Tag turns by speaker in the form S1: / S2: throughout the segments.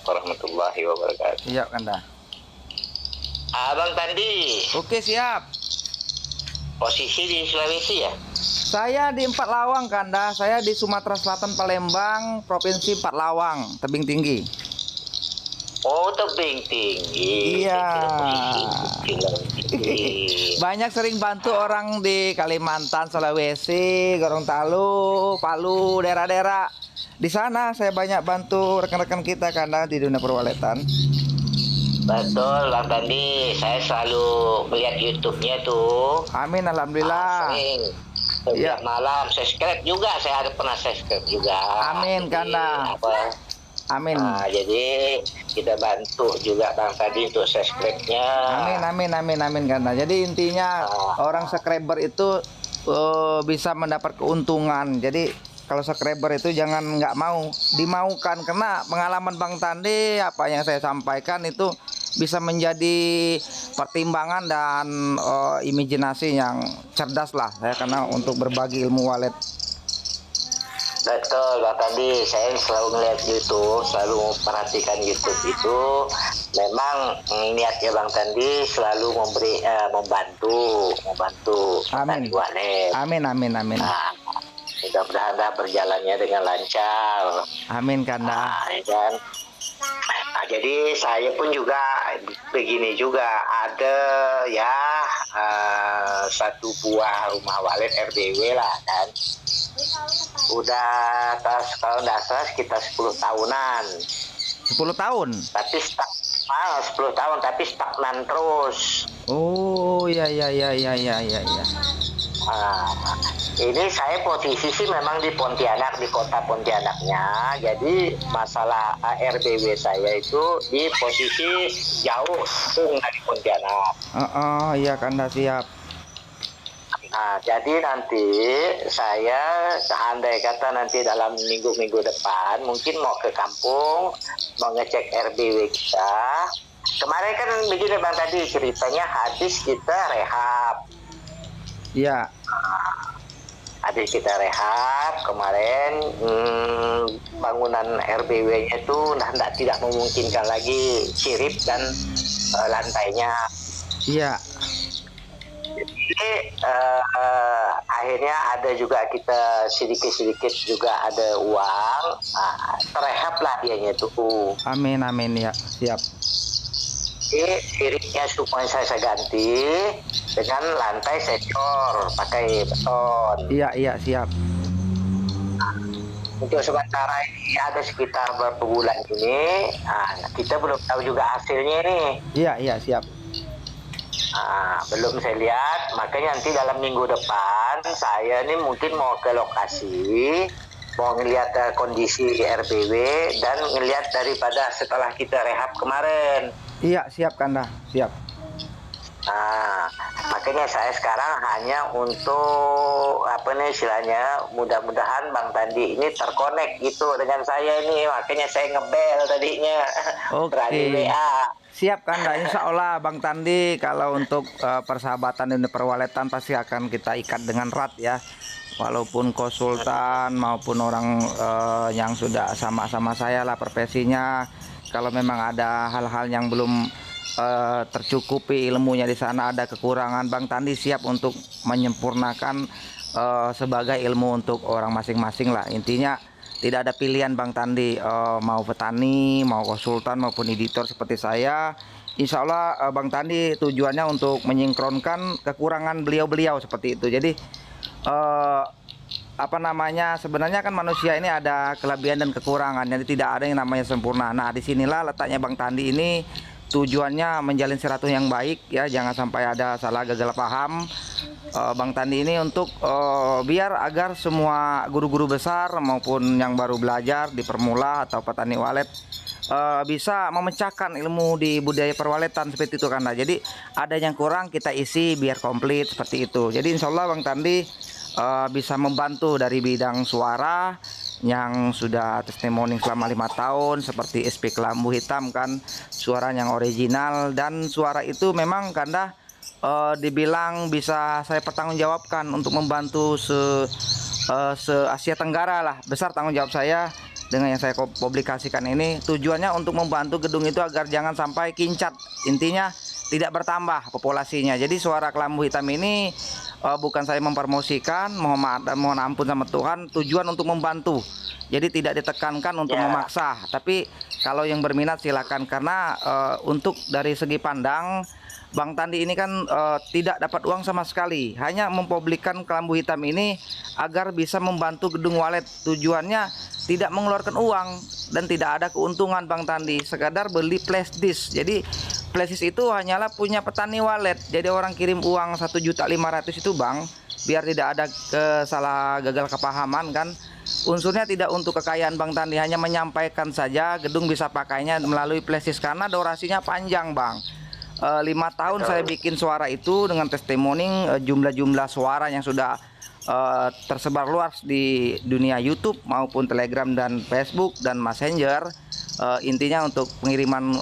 S1: Warahmatullahi wabarakatuh.
S2: Iya, Kanda.
S1: Abang Tandi,
S2: Oke, siap.
S1: posisi di Sulawesi ya?
S2: Saya di Empat Lawang, Kanda. Saya di Sumatera Selatan, Palembang, Provinsi Empat Lawang, tebing tinggi.
S1: Oh, tebing tinggi.
S2: Iya.
S1: Saya kira posisi di tinggi.
S2: Banyak sering bantu orang di Kalimantan, Sulawesi, Gorontalo, Palu, daerah-daerah. Di sana saya banyak bantu rekan-rekan kita, Kanda, di dunia perwaletan.
S1: Betul, Bang Tandi. Saya selalu melihat YouTube-nya tuh.
S2: Amin, alhamdulillah.
S1: Sering.
S2: Iya.
S1: Setiap malam subscribe juga. Saya ada pernah subscribe juga.
S2: Amin,
S1: Jadi,
S2: Kanda. Amin.
S1: jadi kita bantu juga Bang Tadi untuk subscribe-nya.
S2: Amin, Kanda. Jadi intinya orang subscriber itu bisa mendapat keuntungan. Jadi kalau subscriber itu jangan nggak mau, dimaukan, karena pengalaman Bang Tandi apa yang saya sampaikan itu bisa menjadi pertimbangan dan imajinasi yang cerdas lah saya, karena untuk berbagi ilmu walet.
S1: Betul, Bang Tadi. Saya selalu melihat YouTube, selalu memperhatikan YouTube itu. Memang niatnya Bang Tandi selalu membantu
S2: Amin.
S1: walet.
S2: Amin.
S1: Nah, mudah-mudahan berjalannya dengan lancar.
S2: Amin, Kanda.
S1: Ya kan? Nah, jadi saya pun juga begini juga, ada ya satu buah rumah walet RBW lah kan. Udah kalau nggak salah sekitar 10 tahunan.
S2: 10 tahun.
S1: Tapi 10 tahun tapi stagnan terus.
S2: Oh, iya.
S1: Nah, ini saya posisi sih memang di Pontianak, di kota Pontianaknya. Jadi masalah RBW saya itu di posisi jauh dari Pontianak.
S2: Iya, Kanda, siap.
S1: Nah, jadi nanti saya seandai kata nanti dalam minggu-minggu depan mungkin mau ke kampung, mau ngecek RBW kita. Kemarin kan begini Bang tadi ceritanya, habis kita rehab.
S2: Iya.
S1: Habis kita rehab kemarin, bangunan RBW-nya itu tidak memungkinkan lagi sirip dan lantainya.
S2: Iya.
S1: Jadi akhirnya ada juga kita sedikit juga ada uang, terehab lah dianya tuh.
S2: Amin, ya, siap.
S1: Jadi siripnya semua saya ganti dengan lantai saya cor pakai beton.
S2: Iya, siap.
S1: Untuk sementara ini ada sekitar beberapa bulan ini, kita belum tahu juga hasilnya nih.
S2: Iya, siap.
S1: Belum saya lihat, makanya nanti dalam minggu depan saya ini mungkin mau ke lokasi, mau ngelihat kondisi RBW dan ngelihat daripada setelah kita rehab kemarin.
S2: Iya, siap, Kanda, siap.
S1: Makanya saya sekarang hanya untuk istilahnya, mudah-mudahan Bang Tandi ini terkonek gitu dengan saya ini, makanya saya ngebel tadinya.
S2: Oke.
S1: WA.
S2: Siap, Kanda. Insya Allah Bang Tandi, kalau untuk persahabatan dan perwaletan pasti akan kita ikat dengan erat ya. Walaupun konsultan maupun orang yang sudah sama-sama saya lah profesinya, kalau memang ada hal-hal yang belum tercukupi ilmunya di sana, ada kekurangan, Bang Tandi siap untuk menyempurnakan sebagai ilmu untuk orang masing-masing lah. Intinya tidak ada pilihan Bang Tandi, mau petani, mau konsultan maupun editor seperti saya. Insya Allah Bang Tandi tujuannya untuk menyinkronkan kekurangan beliau-beliau seperti itu. Jadi sebenarnya kan manusia ini ada kelebihan dan kekurangan, jadi tidak ada yang namanya sempurna. Nah, disinilah letaknya Bang Tandi ini, tujuannya menjalin silaturahmi yang baik ya, jangan sampai ada salah gagal paham. Bang Tandi ini untuk biar agar semua guru-guru besar maupun yang baru belajar di permula atau petani walet bisa memecahkan ilmu di budaya perwaletan seperti itu, karena jadi ada yang kurang kita isi biar komplit seperti itu. Jadi insya Allah Bang Tandi bisa membantu dari bidang suara yang sudah testimoni selama 5 tahun seperti SP Kelambu Hitam kan, suara yang original, dan suara itu memang Kanda dibilang bisa saya pertanggungjawabkan untuk membantu se Asia Tenggara lah, besar tanggung jawab saya dengan yang saya publikasikan ini tujuannya untuk membantu gedung itu agar jangan sampai kincat. Intinya tidak bertambah populasinya. Jadi suara kelambu hitam ini bukan saya mempromosikan, mohon ampun sama Tuhan, tujuan untuk membantu. Jadi tidak ditekankan untuk memaksa. Tapi kalau yang berminat silakan, karena untuk dari segi pandang Bang Tandi ini kan tidak dapat uang sama sekali, hanya mempublikkan kelambu hitam ini agar bisa membantu gedung walet. Tujuannya tidak mengeluarkan uang dan tidak ada keuntungan Bang Tandi, sekadar beli flash disk. Jadi flash disk itu hanyalah punya petani walet. Jadi orang kirim uang 1.500.000 itu Bang, biar tidak ada gagal kepahaman kan. Unsurnya tidak untuk kekayaan Bang Tandi, hanya menyampaikan saja gedung bisa pakainya melalui flash disk karena durasinya panjang Bang. 5 tahun saya bikin suara itu dengan testimoni jumlah suara yang sudah tersebar luas di dunia YouTube maupun Telegram dan Facebook dan Messenger. Intinya untuk pengiriman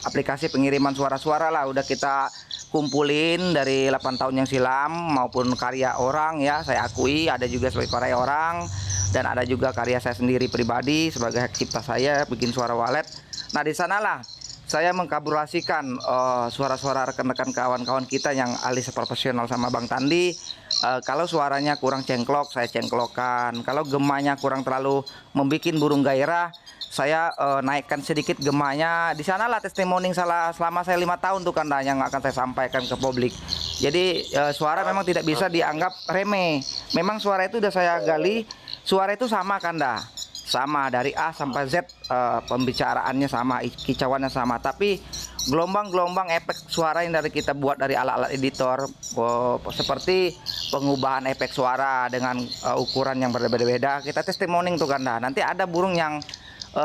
S2: aplikasi pengiriman suara-suara lah udah kita kumpulin dari 8 tahun yang silam, maupun karya orang ya, saya akui ada juga sebagai karya orang dan ada juga karya saya sendiri pribadi sebagai hak cipta saya bikin suara walet. Nah di sanalah saya mengkolaborasikan suara-suara rekan-rekan kawan-kawan kita yang ahli profesional sama Bang Tandi. Kalau suaranya kurang cengklok, saya cengklokan. Kalau gemanya kurang terlalu membuat burung gairah, saya naikkan sedikit gemanya. Di sanalah testimoni selama saya 5 tahun tuh Kanda yang akan saya sampaikan ke publik. Jadi suara memang tidak bisa dianggap remeh. Memang suara itu udah saya gali, suara itu sama Kanda. Sama dari A sampai Z, pembicaraannya sama, kicauannya sama, tapi gelombang-gelombang efek suara yang kita buat dari alat-alat editor, seperti pengubahan efek suara dengan ukuran yang berbeda-beda, kita testimoni tuh Kanda. Nanti ada burung yang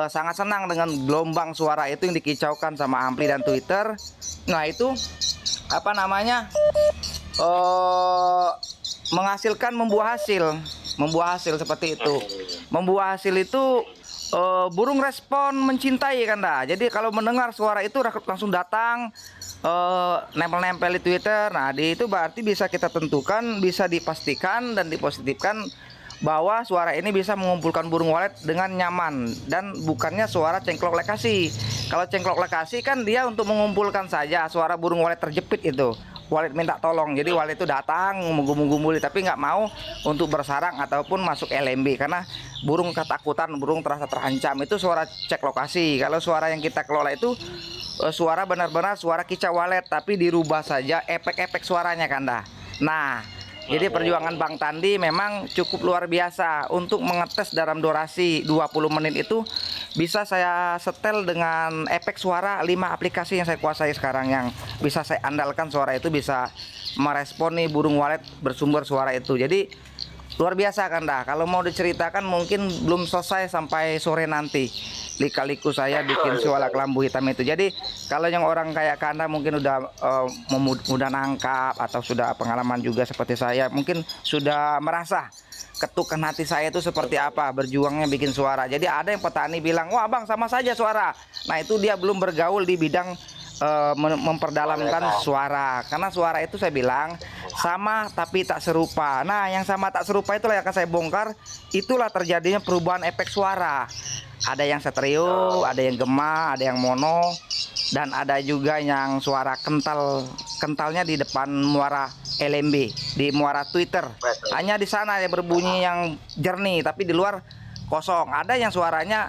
S2: sangat senang dengan gelombang suara itu yang dikicaukan sama ampli dan Twitter. Nah itu apa namanya, menghasilkan membuah hasil seperti itu. Membuah hasil itu burung respon mencintai Kanda. Jadi kalau mendengar suara itu langsung datang, nempel-nempel di Twitter. Nah itu berarti bisa kita tentukan, bisa dipastikan dan dipositifkan bahwa suara ini bisa mengumpulkan burung walet dengan nyaman dan bukannya suara cengklok lekasi. Kalau cengklok lekasi kan dia untuk mengumpulkan saja, suara burung walet terjepit itu. Walet minta tolong, jadi walet itu datang menggumuli tapi nggak mau untuk bersarang ataupun masuk LMB karena burung ketakutan, burung terasa terancam. Itu suara cek lokasi. Kalau suara yang kita kelola itu suara benar-benar suara kicau walet, tapi dirubah saja efek-efek suaranya Kanda. Nah jadi perjuangan Bang Tandi memang cukup luar biasa. Untuk mengetes dalam durasi 20 menit itu bisa saya setel dengan efek suara 5 aplikasi yang saya kuasai sekarang, yang bisa saya andalkan suara itu bisa merespon nih burung walet bersumber suara itu. Jadi luar biasa Kanda. Kalau mau diceritakan mungkin belum selesai sampai sore nanti. Lika-liku saya bikin suara kelambu hitam itu. Jadi kalau yang orang kayak Kanda mungkin udah mudah nangkap atau sudah pengalaman juga seperti saya, mungkin sudah merasa ketukan hati saya itu seperti apa berjuangnya bikin suara. Jadi ada yang petani bilang, wah Bang sama saja suara. Nah itu dia belum bergaul di bidang memperdalamkan suara, karena suara itu saya bilang sama tapi tak serupa. Nah yang sama tak serupa itulah yang akan saya bongkar. Itulah terjadinya perubahan efek suara. Ada yang stereo, ada yang gema, ada yang mono, dan ada juga yang suara kentalnya di depan muara LMB, di muara Twitter. Hanya di sana yang berbunyi yang jernih, tapi di luar kosong. Ada yang suaranya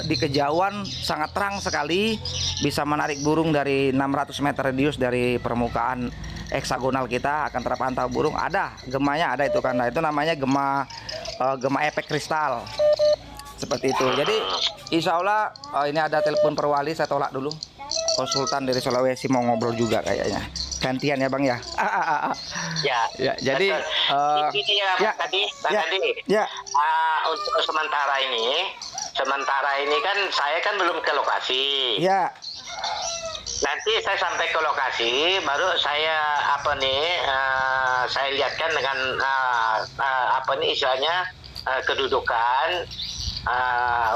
S2: di kejauhan sangat terang sekali, bisa menarik burung dari 600 meter radius dari permukaan heksagonal kita akan terpantau burung. Ada gemanya, ada itu Kanda. Itu namanya gema efek kristal. Seperti itu. Jadi insya Allah ini ada telepon perwali, saya tolak dulu. Konsultan dari Sulawesi mau ngobrol juga kayaknya. Gantian ya Bang ya.
S1: Ya,
S2: jadi
S1: intinya tadi untuk sementara ini kan saya kan belum ke lokasi.
S2: Ya.
S1: Nanti saya sampai ke lokasi, baru saya saya lihatkan dengan istilahnya kedudukan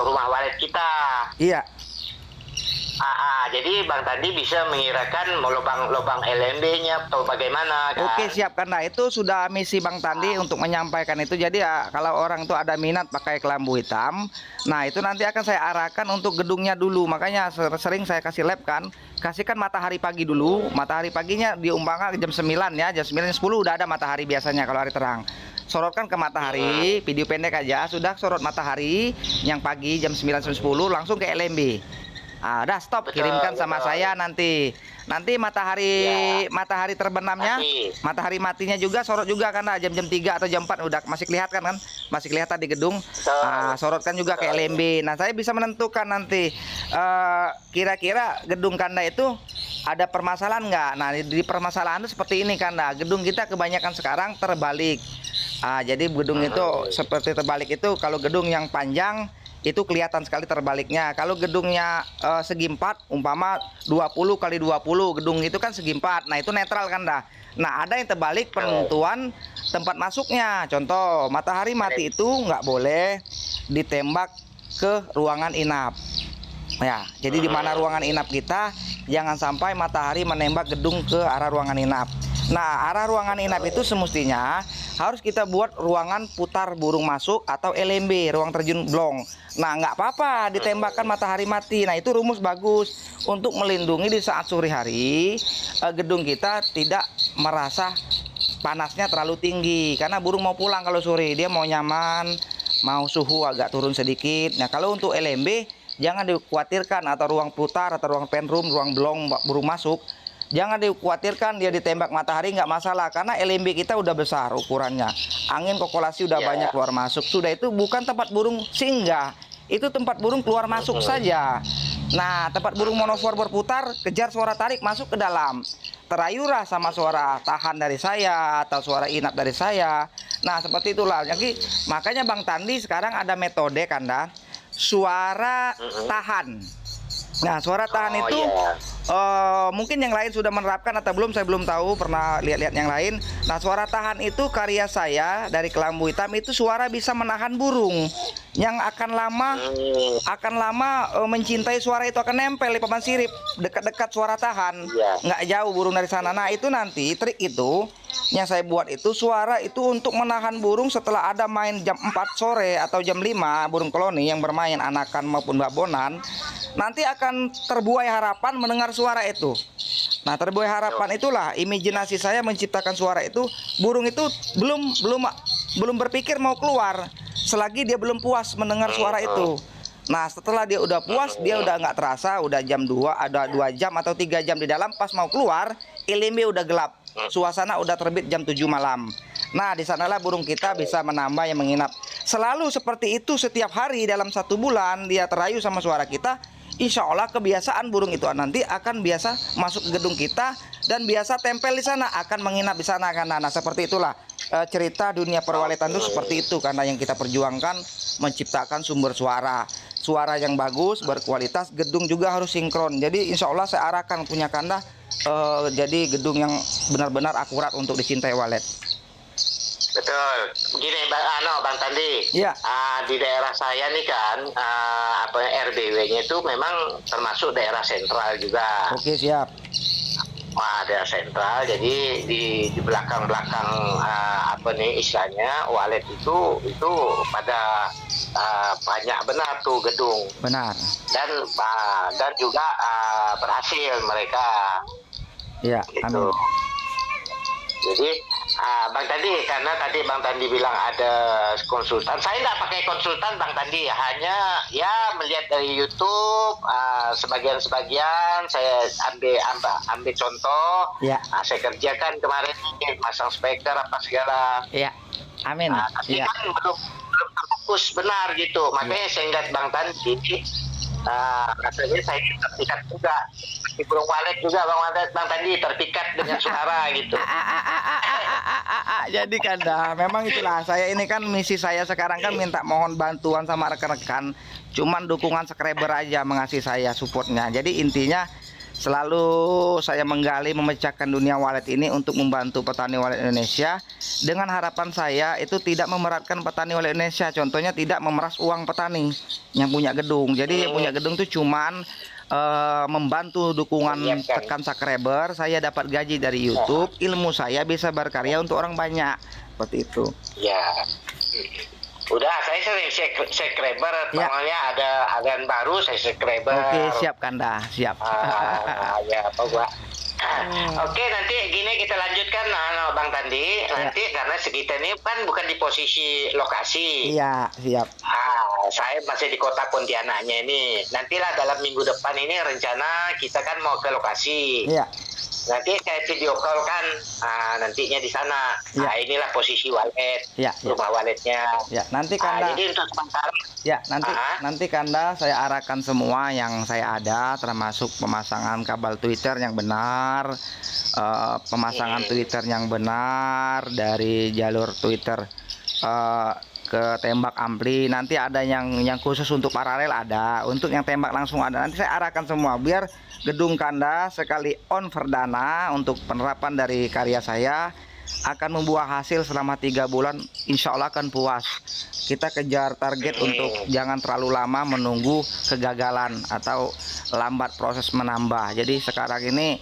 S1: rumah walet kita.
S2: Iya.
S1: Jadi Bang Tandi bisa mengirakan lubang LMB-nya atau bagaimana kan?
S2: Oke, siap Kanda. Itu sudah misi Bang Tandi untuk menyampaikan itu. Jadi ya, kalau orang itu ada minat pakai kelambu hitam, nah itu nanti akan saya arahkan untuk gedungnya dulu. Makanya sering saya kasih lab kan, kasihkan matahari pagi dulu. Matahari paginya diumpamakan jam 9 ya, jam 9 10 udah ada matahari biasanya kalau hari terang. Sorotkan ke matahari, video pendek aja, sudah sorot matahari yang pagi jam 9 sampai 10 langsung ke LMB. Udah stop,
S1: Betul,
S2: kirimkan sama
S1: betul.
S2: saya nanti. Nanti matahari terbenamnya, matahari matinya juga sorot juga kan jam-jam 3 atau jam 4 udah masih kelihatan kan? Masih kelihatan di gedung. Sorotkan juga ke LMB. Nah, saya bisa menentukan nanti kira-kira gedung Kanda itu ada permasalahan nggak? Nah, di permasalahan itu seperti ini Kanda. Gedung kita kebanyakan sekarang terbalik. Jadi gedung itu seperti terbalik itu kalau gedung yang panjang itu kelihatan sekali terbaliknya. Kalau gedungnya segi 4 umpama 20 kali 20 gedung itu kan segi 4. Nah, itu netral kan dah. Nah, ada yang terbalik penentuan tempat masuknya. Contoh, matahari mati itu nggak boleh ditembak ke ruangan inap. Ya, jadi di mana ruangan inap kita jangan sampai matahari menembak gedung ke arah ruangan inap. Nah, arah ruangan inap itu semestinya harus kita buat ruangan putar burung masuk atau LMB, ruang terjun blong. Nah, nggak apa-apa ditembakkan matahari mati. Nah, itu rumus bagus untuk melindungi di saat sore hari gedung kita tidak merasa panasnya terlalu tinggi. Karena burung mau pulang kalau sore, dia mau nyaman, mau suhu agak turun sedikit. Nah, kalau untuk LMB jangan dikhawatirkan, atau ruang putar atau ruang penroom, ruang blong burung masuk. Jangan dikhawatirkan dia ditembak matahari, nggak masalah karena LMB kita udah besar ukurannya. Angin kokulasi udah banyak keluar masuk. Sudah itu bukan tempat burung singgah. Itu tempat burung keluar masuk saja. Nah, tempat burung monofor berputar, kejar suara tarik masuk ke dalam. Terayulah sama suara tahan dari saya atau suara inap dari saya. Nah, seperti itulah. Jadi makanya Bang Tandi sekarang ada metode Kanda, suara tahan. Nah, suara tahan itu mungkin yang lain sudah menerapkan atau belum, saya belum tahu, pernah lihat-lihat yang lain. Nah, suara tahan itu karya saya dari kelambu hitam, itu suara bisa menahan burung yang akan lama mencintai suara itu, akan nempel di papan sirip dekat-dekat suara tahan, nggak jauh burung dari sana. Nah, itu nanti trik itu yang saya buat itu, suara itu untuk menahan burung setelah ada main jam 4 sore atau jam 5 burung koloni yang bermain anakan maupun babonan, nanti akan terbuai harapan mendengar suara itu. Nah, terbuai harapan itulah imajinasi saya menciptakan suara itu. Burung itu belum berpikir mau keluar selagi dia belum puas mendengar suara itu. Nah, setelah dia udah puas, dia udah nggak terasa, udah jam 2, ada 2 jam atau 3 jam di dalam, pas mau keluar, LMB udah gelap. Suasana udah terbit jam 7 malam. Nah, di sanalah burung kita bisa menambah yang menginap. Selalu seperti itu setiap hari dalam 1 bulan dia terayu sama suara kita. Insya Allah kebiasaan burung itu nanti akan biasa masuk ke gedung kita dan biasa tempel di sana, akan menginap di sana kan. Nah, seperti itulah cerita dunia perwalitan itu seperti itu, karena yang kita perjuangkan menciptakan sumber suara yang bagus, berkualitas, gedung juga harus sinkron. Jadi insya Allah saya arahkan punya Kanda jadi gedung yang benar-benar akurat untuk dicintai walet.
S1: Betul. Gini Bang Tandi.
S2: Ya.
S1: Di daerah saya nih kan RBW-nya itu memang termasuk daerah sentral juga.
S2: Oke, siap.
S1: Daerah sentral. Jadi di belakang-belakang istilahnya walet itu pada banyak benar tuh gedung.
S2: Benar.
S1: Dan juga berhasil mereka.
S2: Ya,
S1: gitu.
S2: amin.
S1: Jadi Bang Tandi, karena tadi Bang Tandi bilang ada konsultan, saya nggak pakai konsultan Bang Tandi, hanya ya melihat dari YouTube sebagian-sebagian saya ambil contoh.
S2: Ya.
S1: Saya kerjakan kemarin masang speaker apa segala.
S2: Ya, amin.
S1: Tapi
S2: Ya.
S1: kan belum terfokus benar gitu, makanya saya ingat Bang Tandi. Rasanya saya terpikat juga di burung walet juga Bang Tandi, terpikat dengan suara gitu.
S2: Jadi Kanda, memang itulah saya ini kan misi saya sekarang kan minta mohon bantuan sama rekan-rekan, cuman dukungan subscriber aja mengasihi saya supportnya. Jadi intinya selalu saya menggali memecahkan dunia walet ini untuk membantu petani walet Indonesia, dengan harapan saya itu tidak memeratkan petani walet Indonesia. Contohnya tidak memeras uang petani yang punya gedung. Jadi yang punya gedung itu cuman membantu dukungan tekan subscriber, saya dapat gaji dari YouTube, ilmu saya bisa berkarya untuk orang banyak, seperti itu.
S1: Ya. Udah, saya sering subscriber, pokoknya ada yang baru saya subscriber.
S2: Oke, siap Kanda, siap.
S1: Ya, apa gua. Oke, nanti gini kita lanjutkan Bang Tandi. Nanti karena kita ini kan bukan di posisi lokasi.
S2: Iya, siap.
S1: Saya masih di kota Pontianaknya ini. Nantilah dalam minggu depan ini rencana kita kan mau ke lokasi.
S2: Iya.
S1: Nanti saya video call kan, nantinya di sana.
S2: Ya.
S1: Inilah posisi walet, rumah waletnya.
S2: Ya, nanti Kanda.
S1: Jadi untuk sementara.
S2: Ya, nanti Kanda saya arahkan semua yang saya ada, termasuk pemasangan kabel Twitter yang benar, pemasangan Twitter yang benar dari jalur Twitter ke tembak ampli. Nanti ada yang khusus untuk paralel ada, untuk yang tembak langsung ada. Nanti saya arahkan semua biar gedung Kanda sekali on perdana untuk penerapan dari karya saya akan membuah hasil selama 3 bulan, insya Allah akan puas. Kita kejar target untuk jangan terlalu lama menunggu kegagalan atau lambat proses menambah. Jadi sekarang ini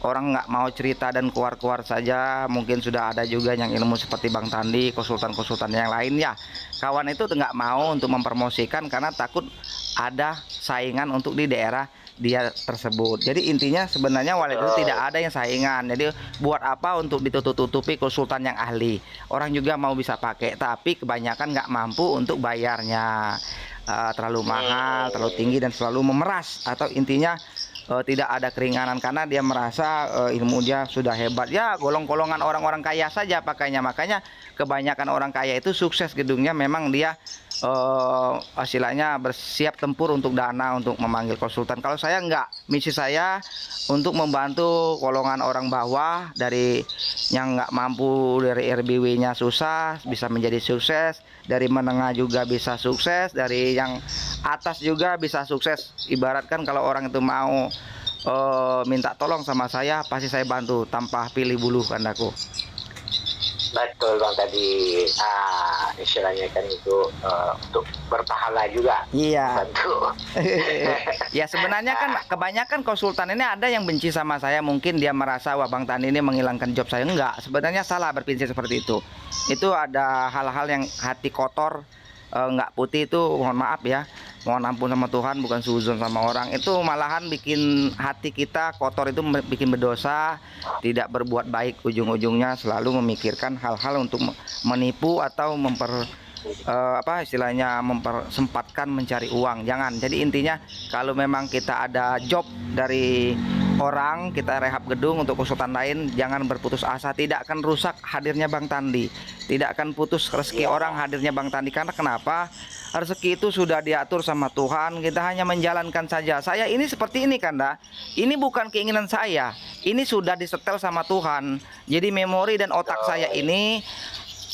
S2: orang nggak mau cerita dan keluar-keluar saja. Mungkin sudah ada juga yang ilmu seperti Bang Tandi, konsultan-konsultan yang lain ya. Kawan itu nggak mau untuk mempromosikan karena takut ada saingan untuk di daerah dia tersebut. Jadi intinya sebenarnya walet itu tidak ada yang saingan. Jadi buat apa untuk ditutup-tutupi konsultan yang ahli? Orang juga mau bisa pakai, tapi kebanyakan nggak mampu untuk bayarnya. Terlalu mahal, terlalu tinggi dan selalu memeras. Atau intinya tidak ada keringanan karena dia merasa ilmu dia sudah hebat. Ya golong-golongan orang-orang kaya saja pakainya. Makanya kebanyakan orang kaya itu sukses gedungnya, memang dia hasilnya bersiap tempur untuk dana untuk memanggil konsultan. Kalau saya enggak, misi saya untuk membantu golongan orang bawah dari yang nggak mampu, dari RBW-nya susah bisa menjadi sukses, dari menengah juga bisa sukses, dari yang atas juga bisa sukses. Ibaratkan kalau orang itu mau minta tolong sama saya, pasti saya bantu tanpa pilih bulu Kandaku.
S1: Betul Bang tadi, istilahnya kan itu untuk berpahala juga.
S2: Iya.
S1: Bantu.
S2: Ya sebenarnya kan kebanyakan konsultan ini ada yang benci sama saya, mungkin dia merasa wah Bang Tandi ini menghilangkan job saya. Enggak, sebenarnya salah berprinsip seperti itu. Itu ada hal-hal yang hati kotor, nggak putih itu, mohon maaf ya, mohon ampun sama Tuhan, bukan suzon sama orang. Itu malahan bikin hati kita kotor, itu bikin berdosa, tidak berbuat baik, ujung-ujungnya selalu memikirkan hal-hal untuk menipu atau istilahnya mempersempatkan mencari uang. Jangan. Jadi intinya kalau memang kita ada job dari orang, kita rehab gedung untuk konsultan lain, jangan berputus asa. Tidak akan rusak hadirnya Bang Tandi, tidak akan putus rezeki orang hadirnya Bang Tandi. Karena kenapa? Rezeki itu sudah diatur sama Tuhan, kita hanya menjalankan saja. Saya ini seperti ini Kanda, ini bukan keinginan saya, ini sudah disetel sama Tuhan. Jadi memori dan otak saya ini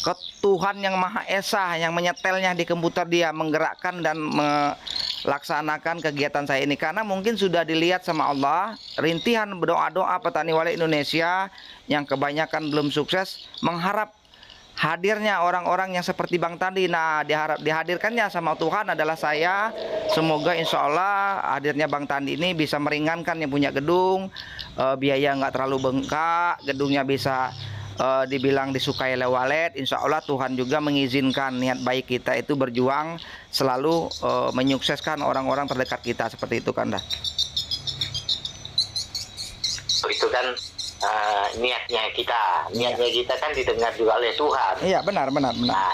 S2: ke Tuhan yang Maha Esa yang menyetelnya di komputer, dia menggerakkan dan melaksanakan kegiatan saya ini. Karena mungkin sudah dilihat sama Allah, rintihan berdoa-doa petani walet Indonesia yang kebanyakan belum sukses mengharap hadirnya orang-orang yang seperti Bang Tandi. Nah, dihadirkannya sama Tuhan adalah saya. Semoga insya Allah hadirnya Bang Tandi ini bisa meringankan yang punya gedung, biaya nggak terlalu bengkak, gedungnya bisa dibilang disukai oleh walet. Insya Allah Tuhan juga mengizinkan niat baik kita itu berjuang selalu menyukseskan orang-orang terdekat kita, seperti itu Kanda.
S1: Itu kan niatnya kita kan didengar juga oleh Tuhan.
S2: Iya, benar.
S1: Nah,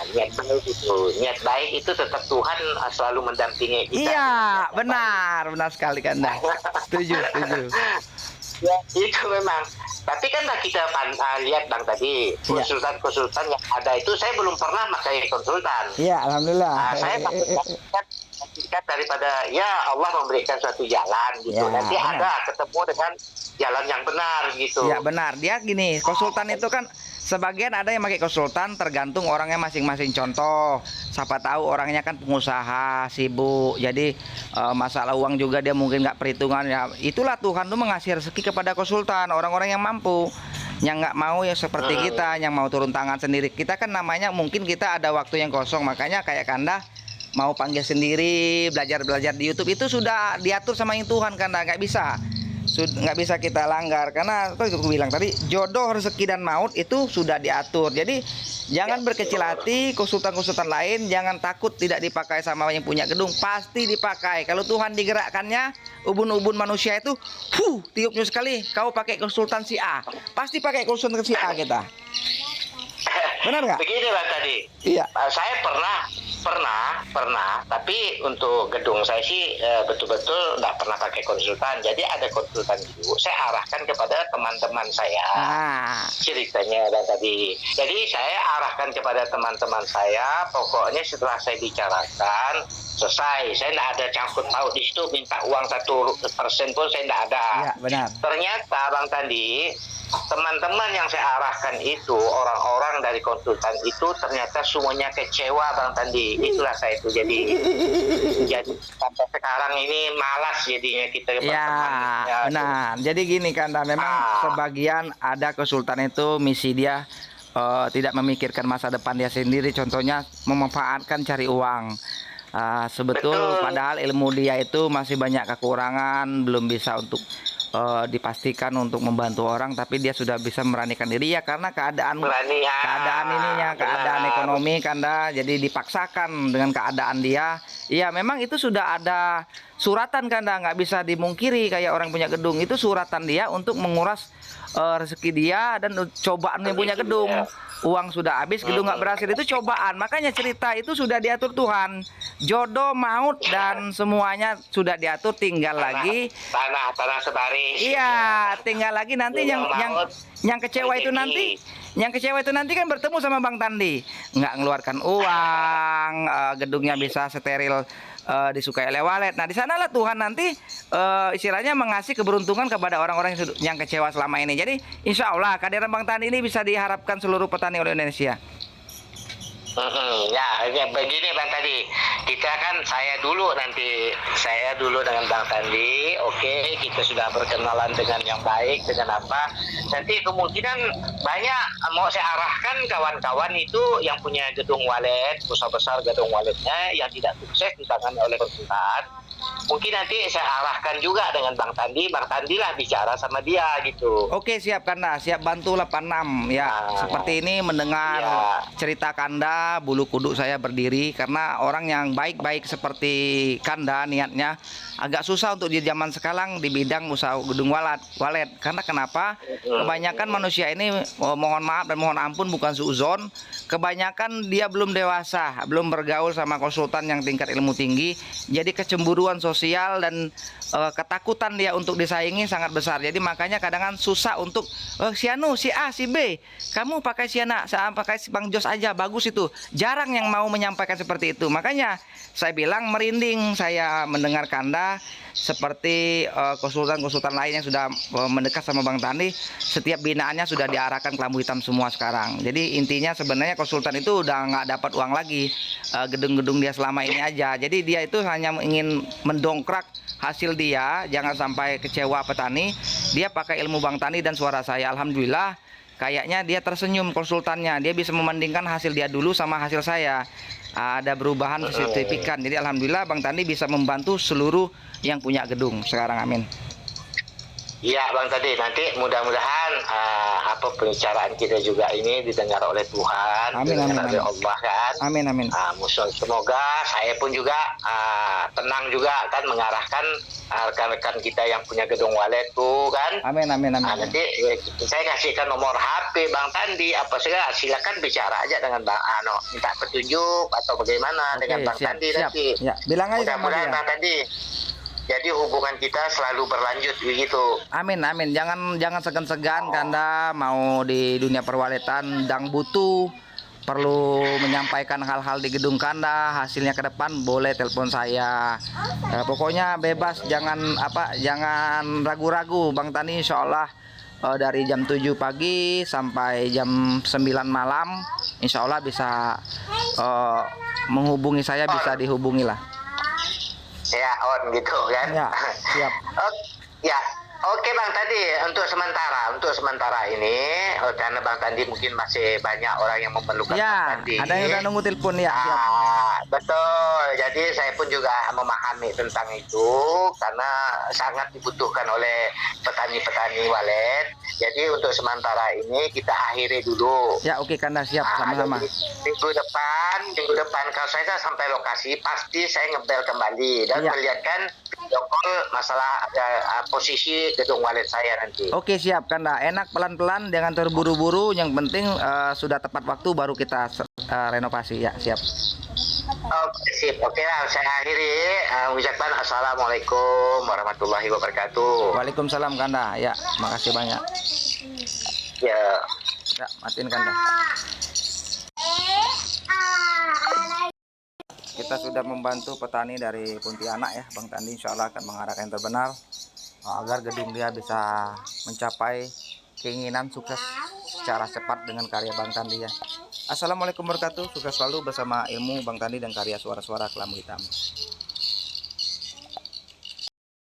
S1: niat baik itu tetap Tuhan selalu mendampingi kita.
S2: Iya, benar sekali Kanda. Setuju.
S1: Ya, itu memang. Tapi kan kita lihat Bang tadi, konsultan-konsultan yang ada itu saya belum pernah pakai konsultan.
S2: Iya, alhamdulillah.
S1: Saya daripada ya Allah memberikan suatu jalan gitu. Nanti ada ketemu dengan jalan yang benar gitu.
S2: Ya benar. Dia gini, konsultan itu kan Sebagian ada yang pakai konsultan, tergantung orangnya masing-masing. Contoh, siapa tahu orangnya kan pengusaha, sibuk, jadi masalah uang juga dia mungkin nggak perhitungan ya. Itulah Tuhan tuh mengasih rezeki kepada konsultan, orang-orang yang mampu, yang nggak mau ya seperti kita, yang mau turun tangan sendiri. Kita kan namanya mungkin kita ada waktu yang kosong, makanya kayak Kanda mau panggil sendiri, belajar di YouTube itu sudah diatur sama yang Tuhan. Kanda nggak bisa kita langgar, karena itu aku bilang tadi, jodoh, rezeki dan maut itu sudah diatur. Jadi jangan berkecil hati. Konsultan lain jangan takut tidak dipakai sama yang punya gedung, pasti dipakai. Kalau Tuhan digerakkannya, ubun-ubun manusia itu tiupnya sekali kau pakai konsultan si A, pasti pakai konsultan si A kita. Benar nggak?
S1: Begini Bang tadi.
S2: Iya.
S1: Saya pernah, tapi untuk gedung saya sih betul-betul nggak pernah pakai konsultan. Jadi ada konsultan itu, saya arahkan kepada teman-teman saya. Ceritanya dan tadi. Jadi saya arahkan kepada teman-teman saya. Pokoknya setelah saya bicarakan, selesai. Saya nggak ada cangkut paut di situ, minta uang 1% pun saya nggak ada.
S2: Ya, benar.
S1: Ternyata Bang Tandi, teman-teman yang saya arahkan itu, orang-orang dari konsultan itu ternyata semuanya kecewa Bang Tandi. Itulah saya itu jadi sampai sekarang ini malas jadinya kita berteman.
S2: Ya, benar. Jadi gini Kanda, memang sebagian ada konsultan itu misi dia tidak memikirkan masa depan dia sendiri, contohnya memanfaatkan cari uang. Betul. Padahal ilmu dia itu masih banyak kekurangan, belum bisa untuk dipastikan untuk membantu orang, tapi dia sudah bisa meranikan diri ya karena keadaan ininya, keadaan ekonomi Kanda, jadi dipaksakan dengan keadaan dia. Iya, memang itu sudah ada suratan Kanda, nggak bisa dimungkiri. Kayak orang punya gedung itu suratan dia untuk menguras rezeki dia dan cobaan yang punya gedung. Uang sudah habis, gedung nggak berhasil, itu cobaan. Makanya cerita itu sudah diatur Tuhan, jodoh, maut dan semuanya sudah diatur. Tinggal lagi
S1: tanah sebaris.
S2: Iya, tinggal lagi nanti yang kecewa itu nanti. Yang kecewa itu nanti kan bertemu sama Bang Tandi, nggak ngeluarkan uang, gedungnya bisa steril, disukai oleh walet. Nah, di sanalah Tuhan nanti istilahnya mengasih keberuntungan kepada orang-orang yang kecewa selama ini. Jadi insya Allah kehadiran Bang Tandi ini bisa diharapkan seluruh petani Indonesia.
S1: Ya begini Bang Tandi, kita kan saya dulu dengan Bang Tandi, oke, kita sudah berkenalan dengan yang baik, dengan apa, nanti kemungkinan banyak mau saya arahkan kawan-kawan itu yang punya gedung walet, besar gedung waletnya yang tidak sukses ditangani oleh konsultan. Mungkin nanti saya arahkan juga dengan Bang Tandi lah bicara sama dia gitu.
S2: Oke, siap Kanda, siap bantu 86 ya. Seperti ini mendengar cerita Kanda, bulu kuduk saya berdiri, karena orang yang baik-baik seperti Kanda niatnya agak susah untuk di zaman sekarang di bidang usaha gedung walet. Karena kenapa? Kebanyakan manusia ini, mohon maaf dan mohon ampun, bukan suuzon, kebanyakan dia belum dewasa, belum bergaul sama konsultan yang tingkat ilmu tinggi. Jadi kecemburuan sosial dan ketakutan dia untuk disaingi sangat besar. Jadi makanya kadang susah untuk si Anu, si A, si B, kamu pakai si Ana, saya pakai si Bang Jos aja, bagus itu. Jarang yang mau menyampaikan seperti itu. Makanya saya bilang merinding saya mendengar Kanda seperti konsultan-konsultan lain yang sudah mendekat sama Bang Tandi, setiap binaannya sudah diarahkan ke lampu hitam semua sekarang. Jadi intinya sebenarnya konsultan itu udah nggak dapat uang lagi, gedung-gedung dia selama ini aja. Jadi dia itu hanya ingin mendongkrak hasil dia, jangan sampai kecewa petani. Dia pakai ilmu Bang Tandi dan suara saya, alhamdulillah kayaknya dia tersenyum konsultannya. Dia bisa membandingkan hasil dia dulu sama hasil saya, ada perubahan signifikan. Jadi alhamdulillah Bang Tandi bisa membantu seluruh yang punya gedung sekarang, amin.
S1: Iya Bang Tandi, nanti mudah-mudahan apa pembicaraan kita juga ini didengar oleh Tuhan, didengar oleh Allah kan.
S2: Amin.
S1: Semoga saya pun juga tenang juga kan mengarahkan rekan-rekan kita yang punya gedung walet tuh kan.
S2: Amin.
S1: Nanti saya kasihkan nomor HP Bang Tandi, apa segala, silakan bicara aja dengan Bang minta petunjuk atau bagaimana dengan Bang Tandi nanti.
S2: Ya, bilang aja sama dia.
S1: Bang Tandi. Jadi hubungan kita selalu berlanjut begitu.
S2: Amin. Jangan segan-segan Kanda mau di dunia perwaletan dan butuh perlu menyampaikan hal-hal di gedung Kanda, hasilnya ke depan boleh telepon saya. Pokoknya bebas, jangan ragu-ragu. Bang Tani insya Allah dari jam 7 pagi sampai jam 9 malam, insya Allah bisa menghubungi saya, bisa dihubungi lah.
S1: Ya, on gitu kan.
S2: Ya, siap.
S1: Ya, oke Bang Tadi, untuk sementara ini, karena Bang Tadi mungkin masih banyak orang yang memerlukan Bang
S2: Ya,
S1: Tadi.
S2: ada yang udah nunggu telepon ya. Siap.
S1: Betul. Jadi saya pun juga memahami tentang itu karena sangat dibutuhkan oleh petani-petani walet. Jadi untuk sementara ini kita akhiri dulu.
S2: Ya, oke Kanda, siap, sama-sama.
S1: Jadi minggu depan kalau saya sampai lokasi pasti saya ngebel kembali dan
S2: Ya.
S1: melihatkan video call masalah posisi gedung walet saya nanti.
S2: Oke, siap Kanda. Enak, pelan-pelan, jangan terburu-buru. Yang penting sudah tepat waktu baru kita renovasi. Ya, siap.
S1: Oke, sip. Oke lah, saya akhiri. Ucapkan assalamualaikum warahmatullahi wabarakatuh.
S2: Waalaikumsalam Kanda. Ya, makasih banyak.
S1: Ya.
S2: Ya, matiin Kanda. Kita sudah membantu petani dari Pontianak ya, Bang Tandi insya Allah akan mengarahkan yang terbenar agar gedung dia bisa mencapai keinginan sukses secara cepat dengan karya Bang Tandi ya. Assalamualaikum warahmatullahi wabarakatuh. Sukses selalu bersama ilmu Bang Tandi dan karya suara-suara Kelambu Hitam.